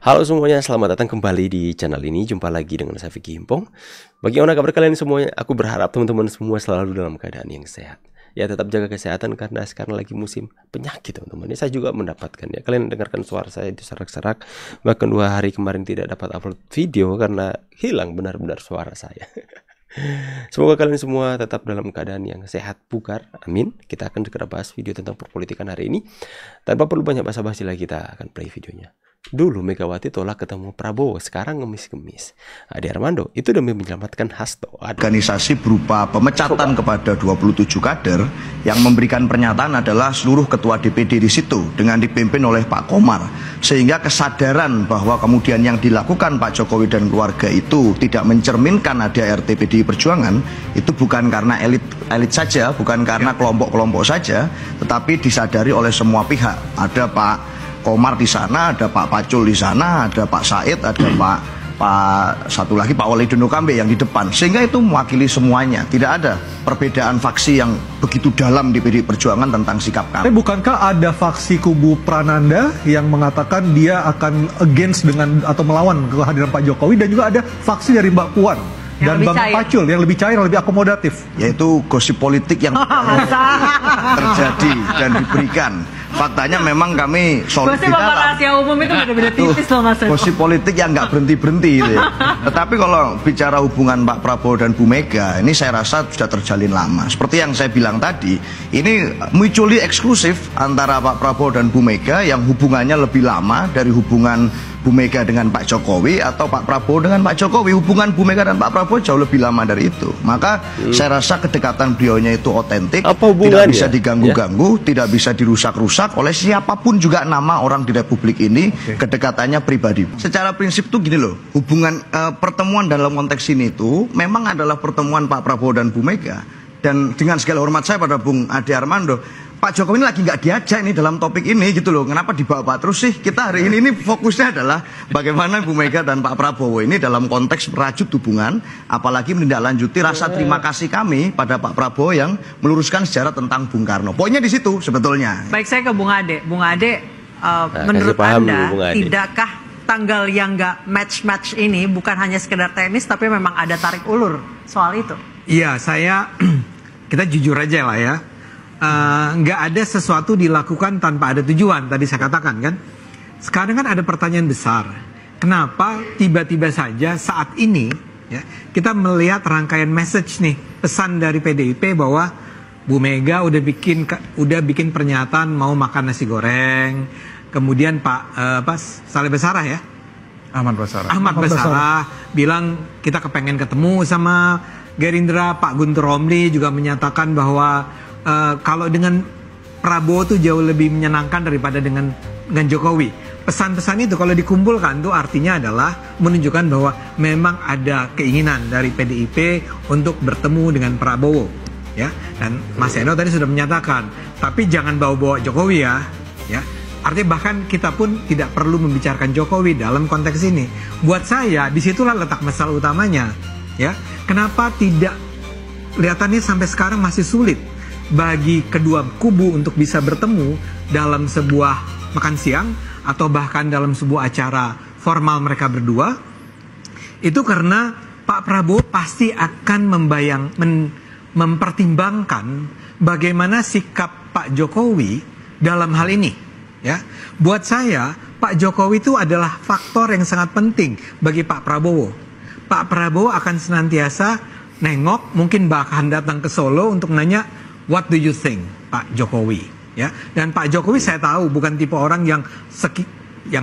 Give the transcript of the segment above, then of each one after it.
Halo semuanya, selamat datang kembali di channel ini. Jumpa lagi dengan saya Vicky Himpong. Bagaimana kabar kalian semuanya? Aku berharap teman-teman semua selalu dalam keadaan yang sehat. Ya, tetap jaga kesehatan karena sekarang lagi musim penyakit, teman-teman. Ya, saya juga mendapatkan ya. Kalian dengarkan suara saya itu serak-serak. Bahkan 2 hari kemarin tidak dapat upload video karena hilang benar-benar suara saya. Semoga kalian semua tetap dalam keadaan yang sehat, bugar. Amin. Kita akan segera bahas video tentang perpolitikan hari ini. Tanpa perlu banyak basa-basi lagi, kita akan play videonya. Dulu Megawati tolak ketemu Prabowo, sekarang ngemis-ngemis. Ade Armando itu demi menyelamatkan Hasto. Organisasi berupa pemecatan kepada 27 kader yang memberikan pernyataan adalah seluruh ketua DPD di situ dengan dipimpin oleh Pak Komar. Sehingga kesadaran bahwa kemudian yang dilakukan Pak Jokowi dan keluarga itu tidak mencerminkan ADART PDI Perjuangan, itu bukan karena elit saja, bukan karena kelompok-kelompok saja, tetapi disadari oleh semua pihak. Ada Pak Komar di sana, ada Pak Pacul di sana, ada Pak Said, ada satu lagi Pak Walidono Kambe yang di depan, sehingga itu mewakili semuanya. Tidak ada perbedaan faksi yang begitu dalam di PDI Perjuangan tentang sikap kami. Tapi bukankah ada faksi kubu Prananda yang mengatakan dia akan against dengan atau melawan kehadiran Pak Jokowi, dan juga ada faksi dari Mbak Puan dan Bang Pacul yang lebih cair, lebih akomodatif? Yaitu gosip politik yang terjadi dan diberikan. Faktanya memang kami solid di dalam. Rahasia umum itu beda-beda tipis loh Mas. Gosip politik yang nggak berhenti-berhenti gitu ya. Tetapi kalau bicara hubungan Pak Prabowo dan Bu Mega, ini saya rasa sudah terjalin lama. Seperti yang saya bilang tadi, ini mutually eksklusif antara Pak Prabowo dan Bu Mega yang hubungannya lebih lama dari hubungan Bu Mega dengan Pak Jokowi atau Pak Prabowo dengan Pak Jokowi. Hubungan Bu Mega dan Pak Prabowo jauh lebih lama dari itu. Maka saya rasa kedekatan beliaunya itu otentik, tidak bisa diganggu-ganggu, tidak bisa dirusak-rusak oleh siapapun juga nama orang di Republik ini. Kedekatannya pribadi. Secara prinsip tuh gini loh, hubungan pertemuan dalam konteks ini itu memang adalah pertemuan Pak Prabowo dan Bu Mega. Dan dengan segala hormat saya pada Bung Ade Armando, Pak Jokowi ini lagi nggak diajak ini dalam topik ini gitu loh. Kenapa dibawa terus sih? Kita hari ini fokusnya adalah bagaimana Bu Mega dan Pak Prabowo ini dalam konteks merajut hubungan, apalagi menindaklanjuti rasa terima kasih kami pada Pak Prabowo yang meluruskan sejarah tentang Bung Karno. Poinnya di situ sebetulnya. Baik, saya ke Bung Ade. Bung Ade, menurut Anda, tidakkah tanggal yang nggak match-match ini bukan hanya sekedar teknis, tapi memang ada tarik ulur soal itu? Iya, kita jujur aja lah ya. Nggak ada sesuatu dilakukan tanpa ada tujuan, tadi saya katakan kan. Sekarang kan ada pertanyaan besar, kenapa tiba-tiba saja saat ini ya, kita melihat rangkaian message nih, pesan dari PDIP bahwa Bu Mega udah bikin pernyataan mau makan nasi goreng, kemudian Pak Saleh Basarah ya, Ahmad Basarah bilang kita kepengen ketemu sama Gerindra. Pak Guntur Romli juga menyatakan bahwa kalau dengan Prabowo tuh jauh lebih menyenangkan daripada dengan Jokowi. Pesan-pesan itu kalau dikumpulkan tuh artinya adalah menunjukkan bahwa memang ada keinginan dari PDIP untuk bertemu dengan Prabowo, ya. Dan Mas Eno tadi sudah menyatakan, tapi jangan bawa-bawa Jokowi ya. Artinya bahkan kita pun tidak perlu membicarakan Jokowi dalam konteks ini. Buat saya disitulah letak masalah utamanya, ya. Kenapa tidak kelihatannya sampai sekarang masih sulit bagi kedua kubu untuk bisa bertemu dalam sebuah makan siang atau bahkan dalam sebuah acara formal mereka berdua? Itu karena Pak Prabowo pasti akan mempertimbangkan bagaimana sikap Pak Jokowi dalam hal ini, ya. Buat saya Pak Jokowi itu adalah faktor yang sangat penting bagi Pak Prabowo. Pak Prabowo akan senantiasa nengok, mungkin bahkan datang ke Solo untuk nanya, what do you think Pak Jokowi, ya. Dan Pak Jokowi saya tahu bukan tipe orang yang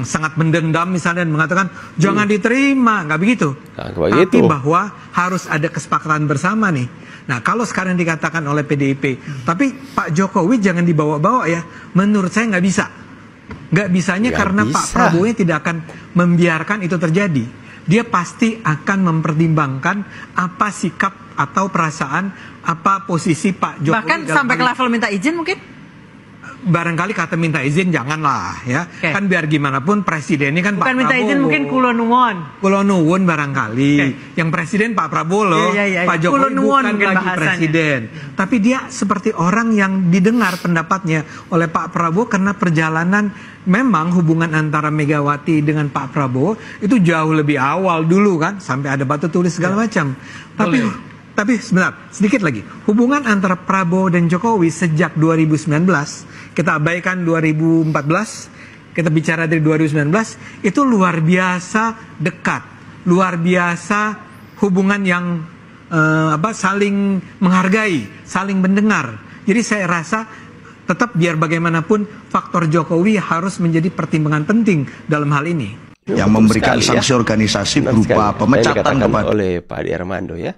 sangat mendendam misalnya dan mengatakan jangan diterima, nggak begitu. Tapi bahwa harus ada kesepakatan bersama nih. Nah, kalau sekarang dikatakan oleh PDIP, tapi Pak Jokowi jangan dibawa-bawa ya, menurut saya nggak bisa. Nggak bisanya karena Pak Prabowo tidak akan membiarkan itu terjadi. Dia pasti akan mempertimbangkan apa sikap atau perasaan, apa posisi Pak Jokowi. Bahkan sampai ke level minta izin mungkin? barangkali kata minta izin janganlah ya. Kan biar gimana pun presiden ini kan bukan Pak minta Prabowo. Izin mungkin kulo nuwun barangkali. Yang presiden Pak Prabowo loh. Pak Jokowi bukan lagi presiden. Tapi dia seperti orang yang didengar pendapatnya oleh Pak Prabowo karena perjalanan memang hubungan antara Megawati dengan Pak Prabowo itu jauh lebih awal dulu kan, sampai ada batu tulis segala macam. Tapi sebentar, sedikit lagi. Hubungan antara Prabowo dan Jokowi sejak 2019, kita abaikan 2014, kita bicara dari 2019, itu luar biasa dekat, luar biasa hubungan yang saling menghargai, saling mendengar. Jadi saya rasa tetap biar bagaimanapun faktor Jokowi harus menjadi pertimbangan penting dalam hal ini. Yang memberikan sanksi organisasi berupa pemecatan kepada oleh Pak Adi Armando ya.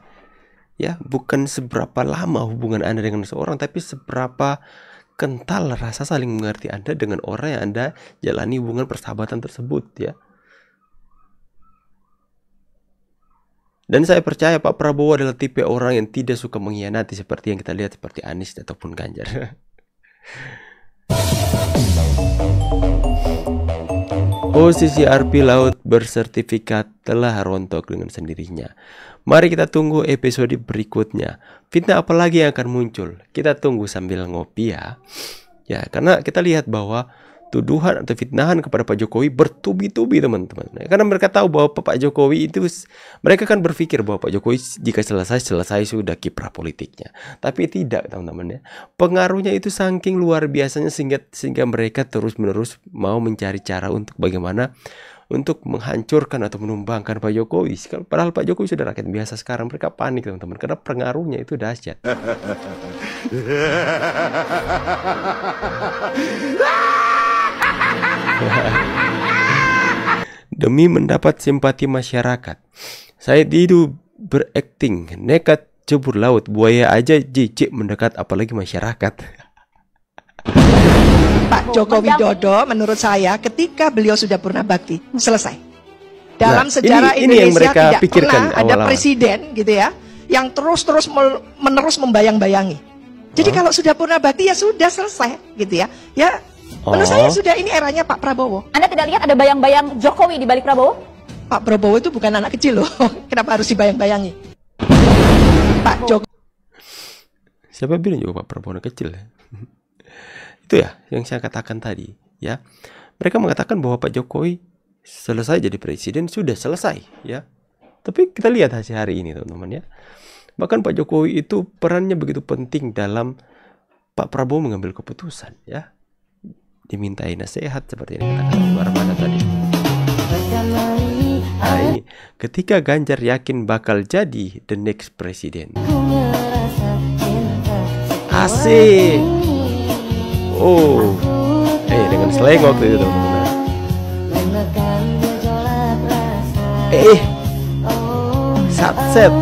Ya, bukan seberapa lama hubungan Anda dengan seseorang, tapi seberapa kental rasa saling mengerti Anda dengan orang yang Anda jalani hubungan persahabatan tersebut ya. Dan saya percaya Pak Prabowo adalah tipe orang yang tidak suka mengkhianati seperti yang kita lihat seperti Anies ataupun Ganjar. Posisi RP Laut bersertifikat telah rontok dengan sendirinya. Mari kita tunggu episode berikutnya. Fitnah apa lagi yang akan muncul? Kita tunggu sambil ngopi ya. Ya, karena kita lihat bahwa tuduhan atau fitnahan kepada Pak Jokowi bertubi-tubi teman-teman. Karena mereka tahu bahwa Pak Jokowi itu, mereka kan berpikir bahwa Pak Jokowi jika selesai sudah kiprah politiknya. Tapi tidak teman-teman ya. Pengaruhnya itu saking luar biasanya sehingga mereka terus-menerus mau mencari cara untuk bagaimana untuk menghancurkan atau menumbangkan Pak Jokowi. Padahal Pak Jokowi sudah rakyat biasa sekarang. Mereka panik teman-teman karena pengaruhnya itu dahsyat. Demi mendapat simpati masyarakat, saya itu berakting nekat cebur laut. Buaya aja jijik mendekat, apalagi masyarakat. Pak Joko Widodo menurut saya ketika beliau sudah purna bakti selesai. Dalam sejarah ini yang Indonesia mereka tidak pikirkan pernah ada presiden gitu ya yang terus-menerus membayang-bayangi. Jadi kalau sudah purna bakti ya sudah selesai gitu ya. Ya menurut saya sudah ini eranya Pak Prabowo. Anda tidak lihat ada bayang-bayang Jokowi di balik Prabowo? Pak Prabowo itu bukan anak kecil loh. Kenapa harus dibayang-bayangi? Pak Jokowi. Siapa bilang juga Pak Prabowo anak kecil? Itu ya yang saya katakan tadi ya. Mereka mengatakan bahwa Pak Jokowi selesai jadi presiden, sudah selesai ya. Tapi kita lihat hasil hari ini teman-teman ya. Bahkan Pak Jokowi itu perannya begitu penting dalam Pak Prabowo mengambil keputusan ya. Dimintai nasihat seperti yang dikatakan Pak Armando tadi. Nah ini ketika Ganjar yakin bakal jadi the next presiden. Asik. Oh, dengan slang waktu itu teman-teman. Satset.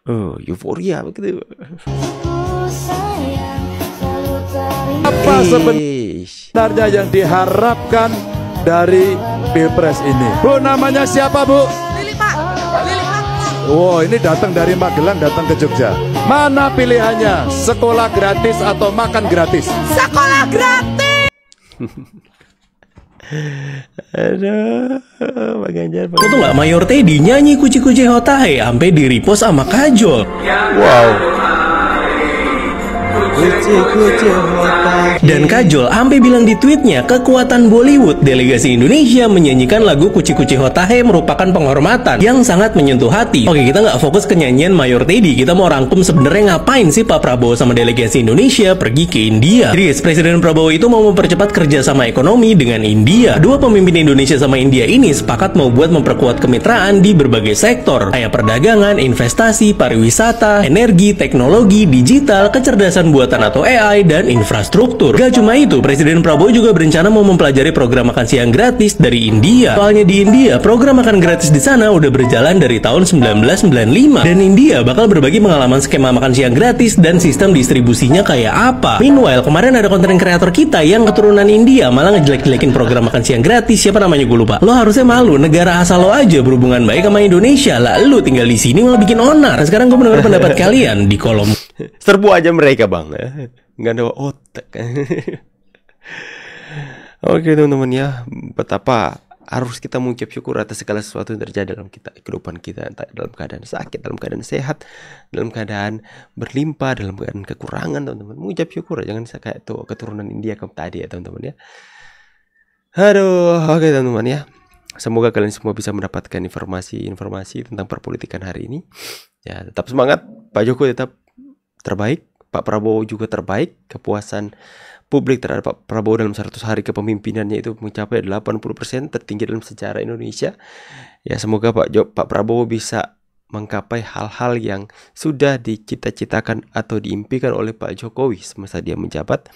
Oh, euforia begitu. Apa sebenarnya yang diharapkan dari Pilpres ini? Bu, namanya siapa, Bu? Lili, Pak. Lili, Pak. Wow, ini datang dari Magelang, datang ke Jogja. Mana pilihannya? Sekolah gratis atau makan gratis? Sekolah gratis. Aduh, Pak Ganjar. Kau tuh nggak Mayor Teddy nyanyi kuci-kuci hotahe sampai di repost sama Kajol. Wow. Kuci-kuci hotahe. Dan Kajol sampai bilang di tweetnya, kekuatan Bollywood delegasi Indonesia menyanyikan lagu Kuci-kuci Hotahe merupakan penghormatan yang sangat menyentuh hati. Oke, kita nggak fokus ke nyanyian Mayor Teddy, kita mau rangkum sebenarnya ngapain sih Pak Prabowo sama delegasi Indonesia pergi ke India. Jadi Presiden Prabowo itu mau mempercepat kerjasama ekonomi dengan India. Dua pemimpin Indonesia sama India ini sepakat mau buat memperkuat kemitraan di berbagai sektor kayak perdagangan, investasi, pariwisata, energi, teknologi, digital, kecerdasan buatan atau AI, dan infrastruktur. Gak cuma itu, Presiden Prabowo juga berencana mau mempelajari program makan siang gratis dari India. Soalnya di India, program makan gratis di sana udah berjalan dari tahun 1995. Dan India bakal berbagi pengalaman skema makan siang gratis dan sistem distribusinya kayak apa. Meanwhile, kemarin ada konten kreator kita yang keturunan India malah ngejelek-jelekin program makan siang gratis. Siapa namanya gue lupa. Lo harusnya malu, negara asal lo aja berhubungan baik sama Indonesia. Lah lo tinggal di sini malah bikin onar. Sekarang gue mendengar pendapat kalian di kolom. Serbu aja mereka bang. nggak ada otak. Oke teman-teman ya, betapa harus kita mengucap syukur atas segala sesuatu yang terjadi dalam kehidupan kita, entah dalam keadaan sakit, dalam keadaan sehat, dalam keadaan berlimpah, dalam keadaan kekurangan, teman-teman. Mengucap syukur, jangan kayak tuh keturunan India kayak tadi ya teman-teman ya. Aduh, oke teman-teman ya. Semoga kalian semua bisa mendapatkan informasi tentang perpolitikan hari ini. Ya, tetap semangat. Pak Jokowi tetap terbaik, Pak Prabowo juga terbaik. Kepuasan publik terhadap Pak Prabowo dalam 100 hari kepemimpinannya itu mencapai 80%, tertinggi dalam sejarah Indonesia. Ya, semoga Pak Prabowo bisa menggapai hal-hal yang sudah dicita-citakan atau diimpikan oleh Pak Jokowi semasa dia menjabat,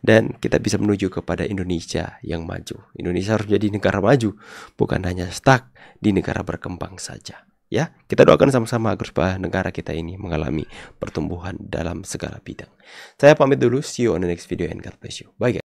dan kita bisa menuju kepada Indonesia yang maju. Indonesia harus menjadi negara maju, bukan hanya stuck di negara berkembang saja. Ya, kita doakan sama-sama agar supaya negara kita ini mengalami pertumbuhan dalam segala bidang. Saya pamit dulu, see you on the next video and God bless you. Bye guys.